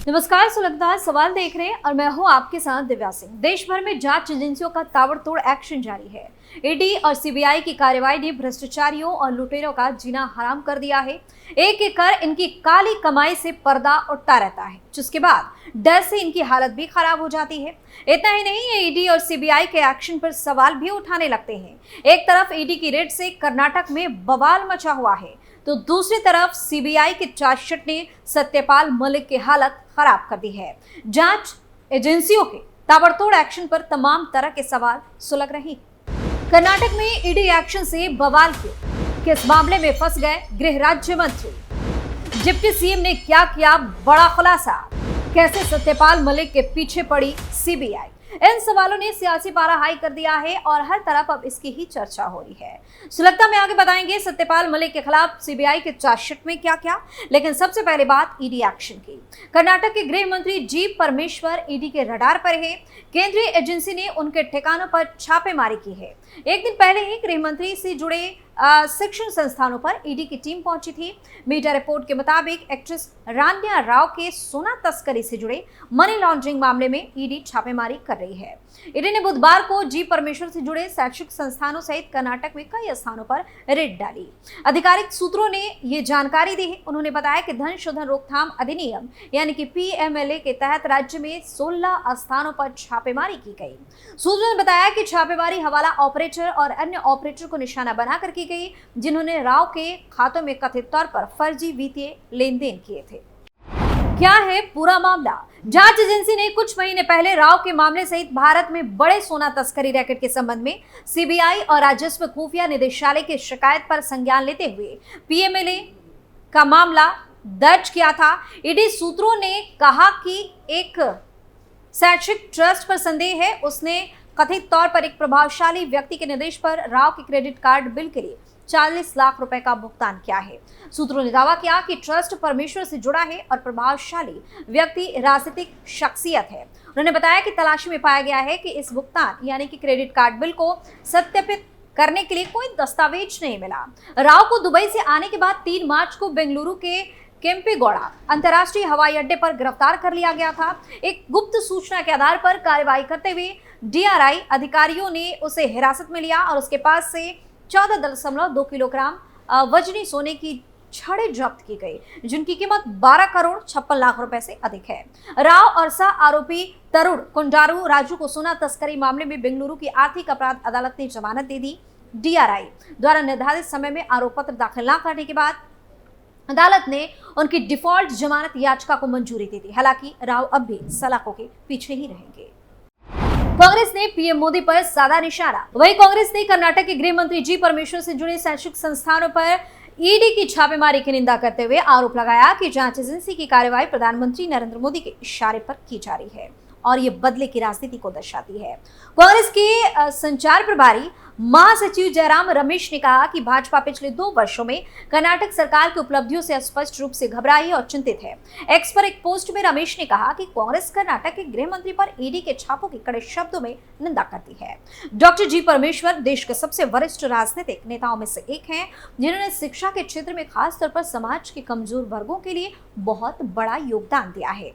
नमस्कार, सुलगदार सवाल देख रहे हैं और मैं हूं आपके साथ दिव्या सिंह। देश भर में जांच एजेंसियों का ताबड़तोड़ एक्शन जारी है। ईडी और सीबीआई की कार्रवाई ने भ्रष्टाचारियों और लुटेरों का जीना हराम कर दिया है। एक एक कर इनकी काली कमाई से पर्दा उठता रहता है, जिसके बाद डर से इनकी हालत भी खराब हो जाती है। इतना ही नहीं, ये ईडी और सीबीआई के एक्शन पर सवाल भी उठाने लगते हैं। एक तरफ ईडी की रेड से कर्नाटक में बवाल मचा हुआ है, तो दूसरी तरफ सीबीआई की चार्जशीट ने सत्यपाल मलिक की हालत खराब कर दी है। जांच एजेंसियों के ताबड़तोड़ एक्शन पर तमाम तरह के सवाल सुलग रहे हैं। कर्नाटक में ईडी एक्शन से बवाल क्यों? किस मामले में फंस गए गृह राज्य मंत्री? डिप्टी सीएम ने क्या किया बड़ा खुलासा? कैसे सत्यपाल मलिक के पीछे पड़ी सीबीआई? इन सवालों ने सियासी पारा हाई कर दिया है और हर तरफ अब इसकी ही चर्चा हो रही है। सुलगता में आगे बताएंगे सत्यपाल मलिक के खिलाफ सीबीआई के चार्जशीट में क्या क्या, लेकिन सबसे पहले बात ईडी एक्शन की। कर्नाटक के गृह मंत्री जी परमेश्वर ईडी के रडार पर है। केंद्रीय एजेंसी ने उनके ठिकानों पर छापेमारी की है। एक दिन पहले ही गृह मंत्री से जुड़े शिक्षण संस्थानों पर ईडी की टीम पहुंची थी। मीडिया रिपोर्ट के मुताबिक एक्ट्रेस रान्या राव के सोना तस्करी से जुड़े मनी लॉन्ड्रिंग मामले में ईडी छापेमारी कर रही है। ईडी ने बुधवार को जी परमेश्वर से जुड़े शैक्षिक संस्थानों सहित कर्नाटक में कई स्थानों पर रेड डाली। आधिकारिक सूत्रों ने ये जानकारी दी है। उन्होंने बताया कि धन शोधन रोकथाम अधिनियम यानी कि पीएमएलए के तहत राज्य में 16 स्थानों पर छापेमारी की गई। सूत्रों ने बताया कि छापेमारी हवाला ऑपरेटर और अन्य ऑपरेटर को निशाना बनाकर की गई, जिन्होंने राव के खातों में कथित तौर पर फर्जी वित्तीय लेन देन किए थे। क्या है पूरा मामला? जांच एजेंसी ने कुछ महीने पहले राव के मामले सहित भारत में बड़े सोना तस्करी रैकेट के संबंध में सीबीआई और राजस्व खुफिया निदेशालय की शिकायत पर संज्ञान लेते हुए पीएमएलए का मामला दर्ज किया था। ईडी सूत्रों ने कहा कि एक शैक्षिक ट्रस्ट पर संदेह है। उसने कथित तौर पर एक प्रभावशाली व्यक्ति के निर्देश पर राव के क्रेडिट कार्ड बिल के लिए 40 लाख रुपए का भुगतान किया है। सूत्रों ने दावा किया कि ट्रस्ट परमेश्वर से जुड़ा है और प्रभावशाली व्यक्ति राजनीतिक शख्सियत है। उन्होंने बताया कि तलाशी में पाया गया है कि इस भुगतान यानी कि क्रेडिट कार्ड बिल को सत्यापित करने के लिए कोई दस्तावेज नहीं मिला। राव को दुबई से आने के बाद 3 मार्च को बेंगलुरु के केम्पेगौड़ा अंतर्राष्ट्रीय हवाई अड्डे पर गिरफ्तार कर लिया गया था। एक गुप्त सूचना के आधार पर कार्रवाई करते हुए डीआरआई अधिकारियों ने उसे हिरासत में लिया और उसके पास से 14.2 किलोग्राम वजनी सोने की छड़ें जब्त की गई, जिनकी कीमत 12 करोड़ 56 लाख रुपए से अधिक है। राव और सह आरोपी तरुण कुंडारू राजू को सोना तस्करी मामले में बेंगलुरु की आर्थिक अपराध अदालत ने जमानत दे दी। डीआरआई द्वारा निर्धारित समय में आरोप पत्र दाखिल न करने के बाद अदालत ने उनकी डिफॉल्ट जमानत याचिका को मंजूरी दे दी। हालांकि राव अब भी सलाखों के पीछे ही रहेंगे। कांग्रेस ने पीएम मोदी पर साधा निशाना। वहीं कांग्रेस ने कर्नाटक के गृह मंत्री जी परमेश्वर से जुड़े शैक्षिक संस्थानों पर ईडी की छापेमारी की निंदा करते हुए आरोप लगाया कि जांच एजेंसी की कार्रवाई प्रधानमंत्री नरेंद्र मोदी के इशारे पर की जा रही है और ये बदले की राजनीति को दर्शाती है। कांग्रेस के संचार प्रभारी महासचिव जयराम रमेश ने कहा कि भाजपा पिछले 2 वर्षों में कर्नाटक सरकार की उपलब्धियों से स्पष्ट रूप से घबराई और चिंतित है। एक्स पर एक पोस्ट में रमेश ने कहा कि कांग्रेस कर्नाटक के गृह मंत्री पर ईडी के छापों की कड़े शब्दों में निंदा करती है। डॉक्टर जी परमेश्वर देश के सबसे वरिष्ठ राजनीतिक नेताओं में से एक हैं, जिन्होंने शिक्षा के क्षेत्र में खासतौर पर समाज के कमजोर वर्गों के लिए बहुत बड़ा योगदान दिया है।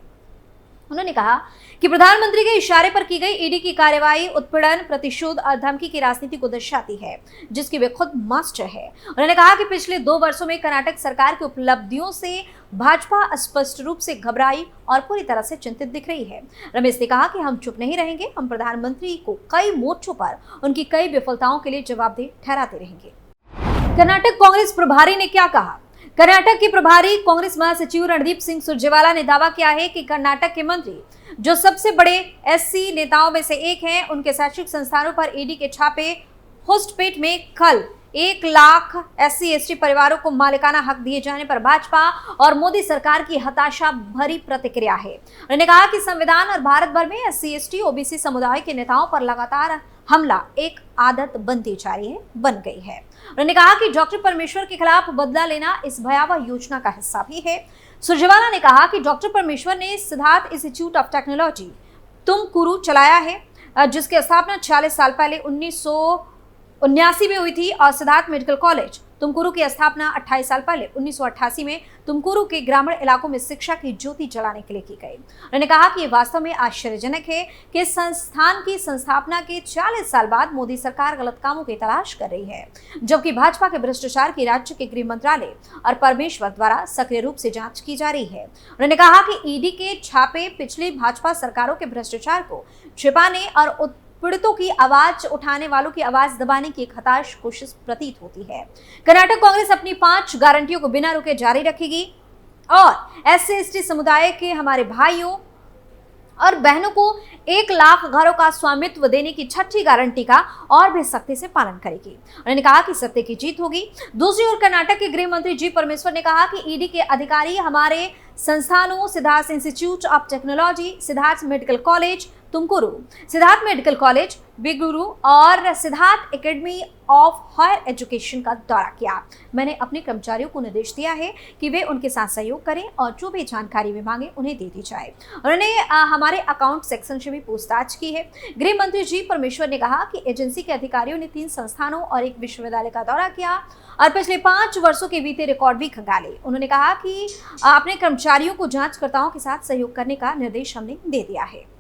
उन्होंने कहा कि प्रधानमंत्री के इशारे पर की गई ईडी की कार्रवाई उत्पीड़न, प्रतिशोध और धमकी की राजनीति को दर्शाती है, जिसकी वे खुद मास्टर है। उन्होंने कहा कि पिछले 2 वर्षों में कर्नाटक सरकार की उपलब्धियों से भाजपा स्पष्ट रूप से घबराई और पूरी तरह से चिंतित दिख रही है। रमेश ने कहा कि हम चुप नहीं रहेंगे, हम प्रधानमंत्री को कई मोर्चों पर उनकी कई विफलताओं के लिए जवाबदेह ठहराते रहेंगे। कर्नाटक कांग्रेस प्रभारी ने क्या कहा? कर्नाटक के प्रभारी कांग्रेस महासचिव रणदीप सिंह सुरजेवाला ने दावा किया है कि कर्नाटक के मंत्री, जो सबसे बड़े एससी नेताओं में से एक हैं, उनके शैक्षिक संस्थानों पर ईडी के छापे होस्टपेट में कल 1 लाख SC/ST परिवारों को मालिकाना हक दिए जाने पर भाजपा और मोदी सरकार की हताशा भरी प्रतिक्रिया है। उन्होंने कहा कि संविधान और भारत भर में SC/ST OBC समुदाय के नेताओं पर लगातार हमला एक आदत बनती जा रही है, बन गई है। उन्होंने कहा कि डॉक्टर परमेश्वर के खिलाफ बदला लेना इस भयावह योजना का हिस्सा भी है। सुरजेवाला ने कहा कि डॉक्टर परमेश्वर ने Siddharth Institute of technology Tumakuru चलाया है, जिसकी स्थापना 40 साल पहले 1979 में हुई थी और सिद्धार्थ मेडिकल कॉलेज तुमकुरू की स्थापना 28 साल पहले 1988 में तुमकुरू के ग्रामीण इलाकों में शिक्षा की ज्योति जलाने के लिए की गई। उन्होंने कहा कि ये वास्तव में आश्चर्यजनक है कि संस्थान की संस्थापना के 40 साल बाद मोदी सरकार गलत कामों की तलाश कर रही है, जबकि भाजपा के भ्रष्टाचार की राज्य के गृह मंत्रालय और परमेश्वर द्वारा सक्रिय रूप से जांच की जा रही है। उन्होंने कहा कि ईडी के छापे पिछली भाजपा सरकारों के भ्रष्टाचार को छिपाने और पीड़ितों की आवाज उठाने वालों की आवाज दबाने की एक हताश कोशिश प्रतीत होती है। कर्नाटक कांग्रेस अपनी 5 गारंटियों को बिना रुके जारी रखेगी और SC/ST समुदाय के हमारे भाइयों और बहनों को 1 लाख घरों का स्वामित्व देने की 6ठी गारंटी का और भी सख्ती से पालन करेगी। उन्होंने कहा कि सत्य की जीत होगी। दूसरी ओर कर्नाटक के गृह मंत्री जी परमेश्वर ने कहा कि ईडी के अधिकारी हमारे संस्थानों Siddhartha Institute of Technology, Siddhartha Medical College Tumakuru, Siddhartha Medical College Bengaluru और Siddhartha Academy of Higher Education का दौरा किया। मैंने अपने कर्मचारियों को निर्देश दिया है कि वे उनके साथ सहयोग करें और जो भी जानकारी वे मांगे उन्हें दे दी जाए। उन्होंने हमारे अकाउंट सेक्शन से भी पूछताछ की है। गृह मंत्री जी परमेश्वर ने कहा कि एजेंसी के अधिकारियों ने 3 संस्थानों और 1 विश्वविद्यालय का दौरा किया और पिछले 5 वर्षों के बीते रिकॉर्ड भी खंगाले। उन्होंने कहा कि अपने कर्मचारियों को जांचकर्ताओं के साथ सहयोग करने का निर्देश हमने दे दिया है।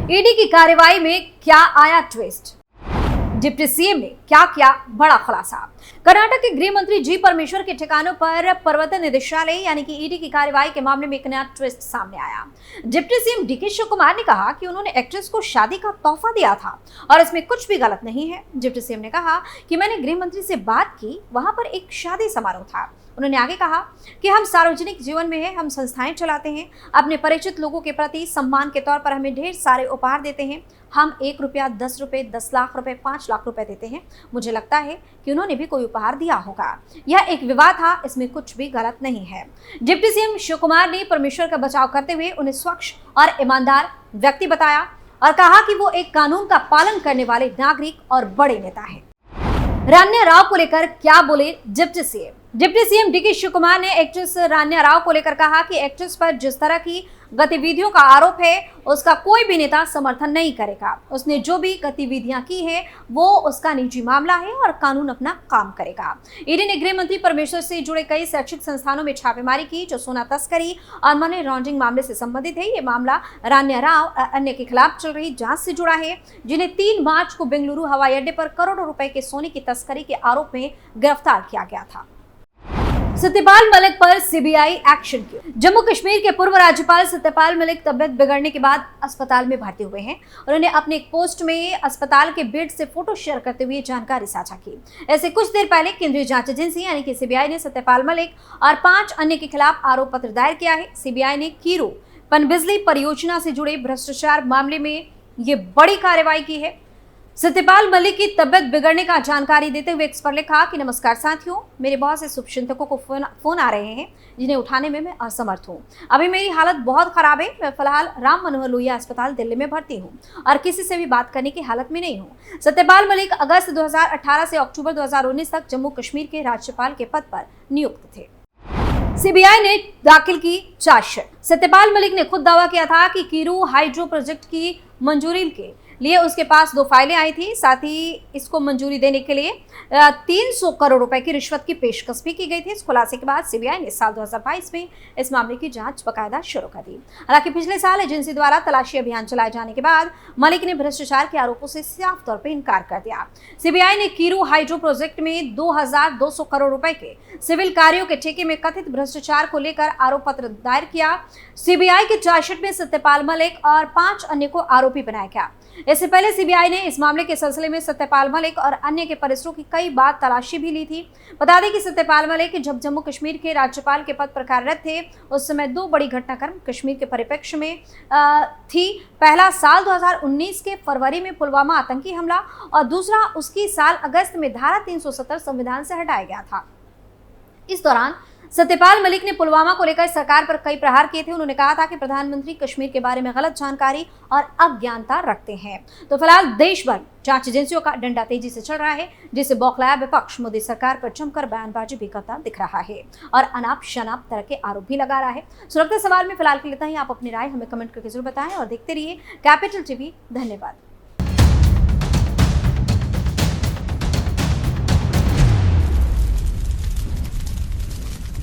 ईडी की कार्रवाई में क्या आया ट्विस्ट? डिप्टी सीएम ने क्या किया बड़ा खुलासा? कर्नाटक के गृह मंत्री जी परमेश्वर के ठिकानों पर प्रवर्तन निदेशालय यानी कि ईडी की कार्रवाई के मामले में एक नया ट्विस्ट सामने आया। डिप्टी सीएम DK शिवकुमार ने कहा कि उन्होंने एक्ट्रेस को शादी का तोहफा दिया था और इसमें कुछ भी गलत नहीं है। डिप्टी सीएम ने कहा कि मैंने गृह मंत्री से बात की, वहां पर एक शादी समारोह था। उन्होंने आगे कहा कि हम सार्वजनिक जीवन में हैं, हम संस्थाएं चलाते हैं, अपने परिचित लोगों के प्रति सम्मान के तौर पर हमें ढेर सारे उपहार देते हैं। हम 1 रुपया, 10 रुपए, 10 लाख रुपए, 5 लाख रुपए देते हैं। मुझे लगता है कि उन्होंने भी कोई उपहार दिया होगा। यह एक विवाह था, इसमें कुछ भी गलत नहीं है। डिप्टी सीएम शिवकुमार ने परमेश्वर का बचाव करते हुए उन्हें स्वच्छ और ईमानदार व्यक्ति बताया और कहा कि वो एक कानून का पालन करने वाले नागरिक और बड़े नेता है। रान्या राव को लेकर क्या बोले deputy CM? Deputy CM DK Shivakumar ने एक्ट्रेस रान्या राव को लेकर कहा कि एक्ट्रेस पर जिस तरह की गतिविधियों का आरोप है उसका कोई भी नेता समर्थन नहीं करेगा। उसने जो भी गतिविधियां की है वो उसका निजी मामला है और कानून अपना काम करेगा। ईडी ने गृह मंत्री परमेश्वर से जुड़े कई शैक्षिक संस्थानों में छापेमारी की जो सोना तस्करी और मनी लॉन्ड्रिंग मामले से संबंधित है। ये मामला रान्या राव और अन्य के खिलाफ चल रही जांच से जुड़ा है, जिन्हें 3 मार्च को बेंगलुरु हवाई अड्डे पर करोड़ों रुपए के सोने की तस्करी के आरोप में गिरफ्तार किया गया था। सत्यपाल मलिक पर सीबीआई एक्शन क्यों? जम्मू कश्मीर के पूर्व राज्यपाल सत्यपाल मलिक तबियत बिगड़ने के बाद अस्पताल में भर्ती हुए हैं। उन्होंने अपने एक पोस्ट में अस्पताल के बेड से फोटो शेयर करते हुए जानकारी साझा की। ऐसे कुछ देर पहले केंद्रीय जांच एजेंसी यानी कि सीबीआई ने सत्यपाल मलिक और 5 अन्य के खिलाफ आरोप पत्र दायर किया है। सीबीआई ने कीरू पनबिजली परियोजना से जुड़े भ्रष्टाचार मामले में ये बड़ी कार्रवाई की है। सत्यपाल मलिक की तबियत बिगड़ने का जानकारी देते हुए एक्स पर लिखा कि नमस्कार साथियों, मेरे बहुत से शुभचिंतकों को फोन आ रहे हैं जिन्हें उठाने में मैं असमर्थ हूं। अभी मेरी हालत बहुत खराब है। मैं फिलहाल राम मनोहर लोहिया अस्पताल दिल्ली में भर्ती हूं और किसी से भी बात करने की हालत में नहीं हूं। सत्यपाल मलिक अगस्त 2018 से अक्टूबर 2019 तक जम्मू कश्मीर के राज्यपाल के पद पर नियुक्त थे। सीबीआई ने दाखिल की चार्जशीट। सत्यपाल मलिक ने खुद दावा किया था कि कीरू हाइड्रो प्रोजेक्ट की मंजूरी के लिए उसके पास 2 फाइलें आई थी। साथ ही इसको मंजूरी देने के लिए 300 करोड़ रुपए की रिश्वत की पेशकश भी की गई थी। इस खुलासे के बाद सीबीआई ने साल 2022 में इस मामले की जांच बाकायदा शुरू कर दी। हालांकि पिछले साल एजेंसी द्वारा तलाशी अभियान चलाए जाने के बाद मलिक ने भ्रष्टाचार के आरोपों से साफ तौर पर इनकार कर दिया। सीबीआई ने कीरू हाइड्रो प्रोजेक्ट में 2200 करोड़ रुपए के सिविल कार्यों के ठेके में कथित भ्रष्टाचार को लेकर आरोप पत्र दायर किया। सीबीआई के चार्जशीट में सत्यपाल मलिक और 5 अन्य को आरोपी बनाया गया। इससे पहले सीबीआई ने इस मामले के सिलसिले में सत्यपाल मलिक और अन्य के परिसरों की कई बार तलाशी भी ली थी। बता दें कि सत्यपाल मलिक जब जम्मू कश्मीर के राज्यपाल के पद पर कार्यरत थे उस समय 2 बड़ी घटनाक्रम कश्मीर के परिप्रेक्ष्य में थी। पहला साल 2019 के फरवरी में पुलवामा आतंकी हमला और दूसरा उसकी साल अगस्त में धारा 370 संविधान से हटाया गया था। इस दौरान सत्यपाल मलिक ने पुलवामा को लेकर सरकार पर कई प्रहार किए थे। उन्होंने कहा था कि प्रधानमंत्री कश्मीर के बारे में गलत जानकारी और अज्ञानता रखते हैं। तो फिलहाल देश भर जांच एजेंसियों का डंडा तेजी से चल रहा है, जिससे बौखलाया विपक्ष मोदी सरकार पर जमकर बयानबाजी भी करता दिख रहा है और अनाप शनाप तरह के आरोप भी लगा रहा है। सुरक्षा सवाल में फिलहाल के लिए इतना ही। आप अपनी राय हमें कमेंट करके जरूर बताएं और देखते रहिए कैपिटल टीवी। धन्यवाद।